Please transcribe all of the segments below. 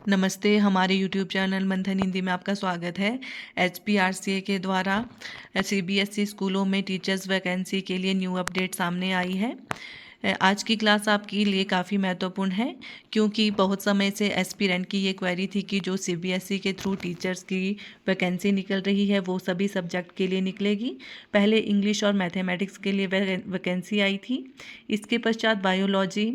नमस्ते, हमारे YouTube channel मंथन हिंदी में आपका स्वागत है। HPRCA के द्वारा CBSE स्कूलों में टीचर्स वैकेंसी के लिए न्यू अपडेट सामने आई है। आज की क्लास आपके लिए काफ़ी महत्वपूर्ण है, क्योंकि बहुत समय से एस्पिरेंट की ये क्वेरी थी कि जो CBSE के थ्रू टीचर्स की वैकेंसी निकल रही है वो सभी सब्जेक्ट के लिए निकलेगी। पहले इंग्लिश और मैथमेटिक्स के लिए वैकेंसी आई थी। इसके पश्चात बायोलॉजी,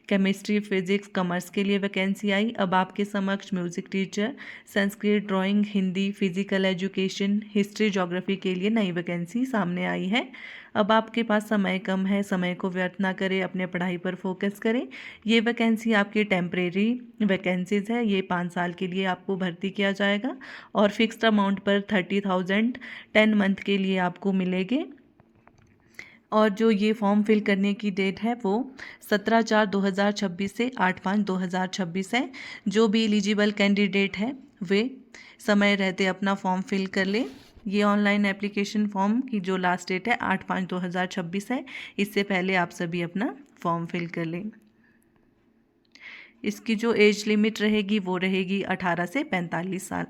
केमिस्ट्री, फिजिक्स, कॉमर्स के लिए वैकेंसी आई। अब आपके समक्ष music teacher, Sanskrit, drawing, Hindi, physical education, history, geography के लिए नई वैकेंसी सामने आई है। अब आपके पास समय कम है, समय को व्यर्थ ना करें, अपने पढ़ाई पर फोकस करें। ये वैकेंसी आपकी टेम्परेरी वैकेंसीज़ है, ये 5 साल के लिए आपको भर्ती किया जाएगा और फिक्स्ड अमाउंट पर 30,000 10 मंथ के लिए आपको मिलेंगे। और जो ये फॉर्म फिल करने की डेट है वो 17/4/2026 से 8/5/2026 है। जो भी एलिजिबल कैंडिडेट है वे समय रहते अपना फॉर्म फिल कर लें। ये ऑनलाइन एप्लीकेशन फॉर्म की जो लास्ट डेट है 8/5/2026 है। इससे पहले आप सभी अपना फॉर्म फिल कर लें। इसकी जो एज लिमिट रहेगी वो रहेगी 18 से 45 साल।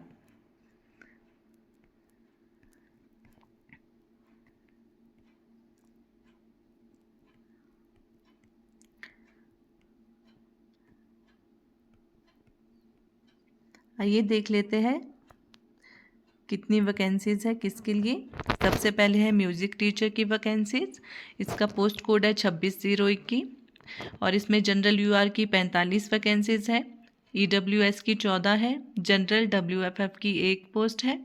आइए देख लेते हैं कितनी वैकेंसीज़ है किसके लिए। सबसे पहले है म्यूज़िक टीचर की वैकेंसीज़। इसका पोस्ट कोड है 2601 और इसमें जनरल UR की 45 वैकेंसीज़ है। EWS की 14 है। जनरल WFF की 1 पोस्ट है।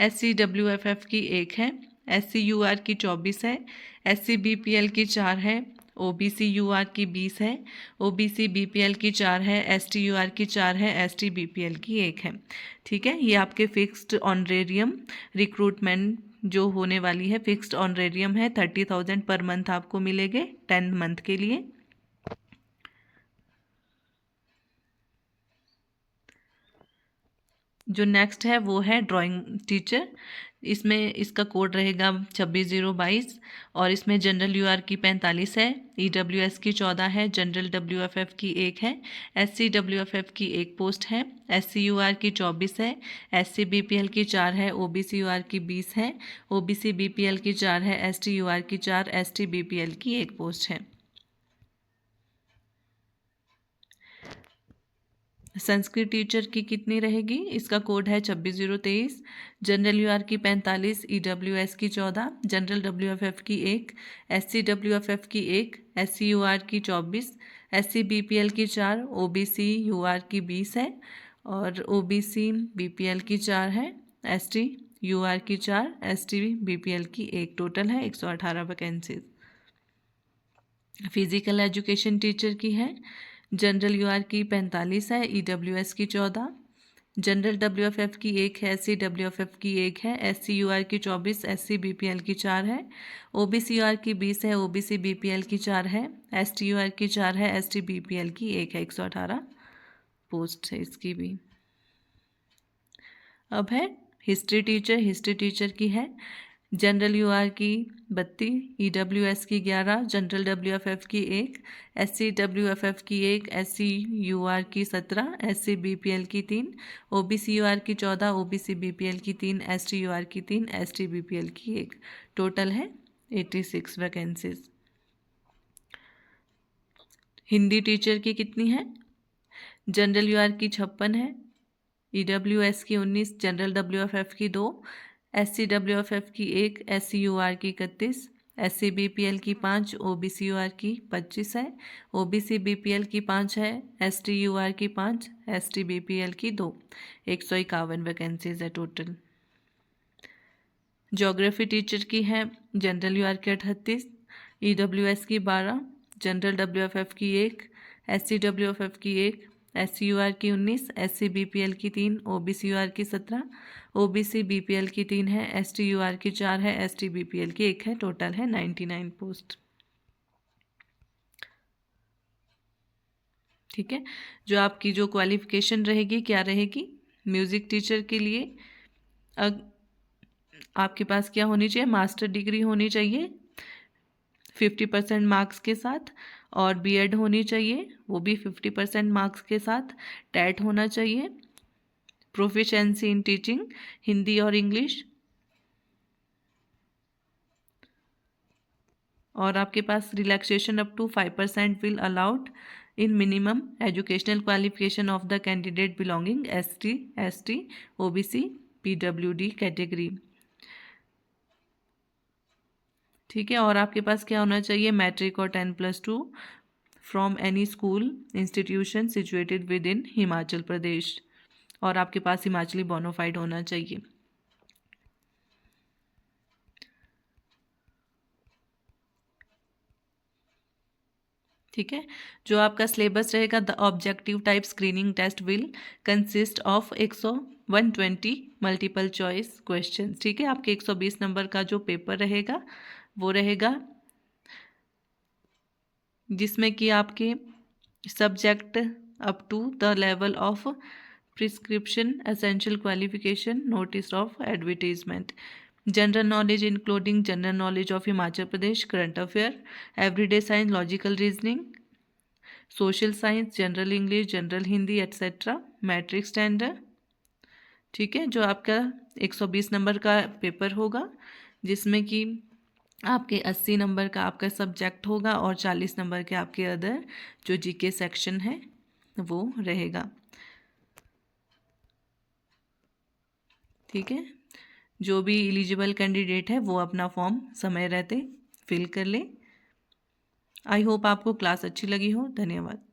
SC WFF की 1 है। SC UR की 24 है। SC BPL की 4 है। OBC UR की 20 है। OBC BPL की 4 है। ST UR की 4 है। ST BPL की 1 है। ठीक है, ये आपके फिक्स्ड ऑनरेरियम रिक्रूटमेंट जो होने वाली है, फिक्स्ड ऑनरेरियम है। 30,000 पर मंथ आपको मिलेंगे 10 मंथ के लिए। जो नेक्स्ट है वो है ड्राइंग टीचर। इसमें इसका कोड रहेगा 26/022 और इसमें जनरल UR की 45 है। EWS की 14 है। जनरल WFF की 1 है। SC WFF की 1 पोस्ट है। SC UR की 24 है। SC BPL की 4 है। OBC UR की 20 है। OBC BPL की 4 है। ST UR की 4, ST BPL की 1 पोस्ट है। संस्कृत टीचर की कितनी रहेगी? इसका कोड है 26/023। जनरल UR की 45, EWS की 14, जनरल WFF की 1, SC WFF की 1, SC UR की 24, SC BPL की 4, OBC UR की 20 है और OBC BPL की 4 है। ST UR की 4, ST BPL की 1, टोटल है 118 वैकेंसीज। फिजिकल एजुकेशन टीचर की है। जनरल UR की 45 है। EWS की 14, जनरल WFF की 1 है। SC WFF की 1 है। SC UR की 24, SC BPL की 4 है। OBC UR की 20 है। OBC BPL की 4 है। ST UR की 4 है। ST BPL की 1 है। 118 पोस्ट है इसकी भी। अब है हिस्ट्री टीचर। हिस्ट्री टीचर की है। जनरल UR की 32, EWS की 11, जनरल WFF की 1, SC WFF की 1, SC UR की 17, SC BPL की 3, OBC UR की 14, OBC BPL की 3, ST UR की 3, ST BPL की 1, टोटल है 86 वैकेंसीज। हिंदी टीचर की कितनी है? जनरल UR की 56 है। EWS की 19, जनरल WFF की 2, SC WFF की 1, SC UR की 31, SC BPL की 5, OBC UR की 25 है। OBC BPL की 5 है। ST UR की 5, ST BPL की 2, 151 वैकेंसीज है टोटल। ज्योग्राफी टीचर की है। जनरल UR की 38, EWS की 12, जनरल WFF की 1, SC WFF की 1, SC UR की 19, SC BPL की 3, OBC UR की 17, OBC BPL की 3 है। ST UR की 4 है। ST BPL की 1 है। टोटल है 99 पोस्ट। ठीक है, जो आपकी जो क्वालिफिकेशन रहेगी क्या रहेगी? म्यूज़िक टीचर के लिए आपके पास क्या होनी चाहिए? मास्टर डिग्री होनी चाहिए 50% मार्क्स के साथ। और बीएड होनी चाहिए, वो भी 50% मार्क्स के साथ। टेट होना चाहिए। प्रोफिशिएंसी इन टीचिंग हिंदी और इंग्लिश। और आपके पास relaxation up to 5% will allowed in minimum educational qualification of the candidate belonging ST, ST, OBC, PWD category. ठीक है। और आपके पास क्या होना चाहिए, मैट्रिक और 10+2 from any school institution situated within Himachal Pradesh. और आपके पास हिमाचली बोनाफाइड होना चाहिए। ठीक है। जो आपका सिलेबस रहेगा, the objective type screening test will consist of 120 multiple choice question. ठीक है। आपके 120 नंबर का जो पेपर रहेगा वो रहेगा, जिसमें कि आपके subject up to the level of prescription essential qualification notice of advertisement, general knowledge including general knowledge of Himachal Pradesh, current affair, everyday science, logical reasoning, social science, general English, general Hindi etcetera, matric standard. ठीक है। जो आपका 120 number का paper होगा, जिसमें कि आपके 80 number का आपका सब्जेक्ट होगा और 40 नंबर के आपके अदर जो जीके सेक्शन है वो रहेगा। ठीक है। जो भी एलिजिबल कैंडिडेट है वो अपना फॉर्म समय रहते फिल कर ले। आई होप आपको क्लास अच्छी लगी हो। धन्यवाद।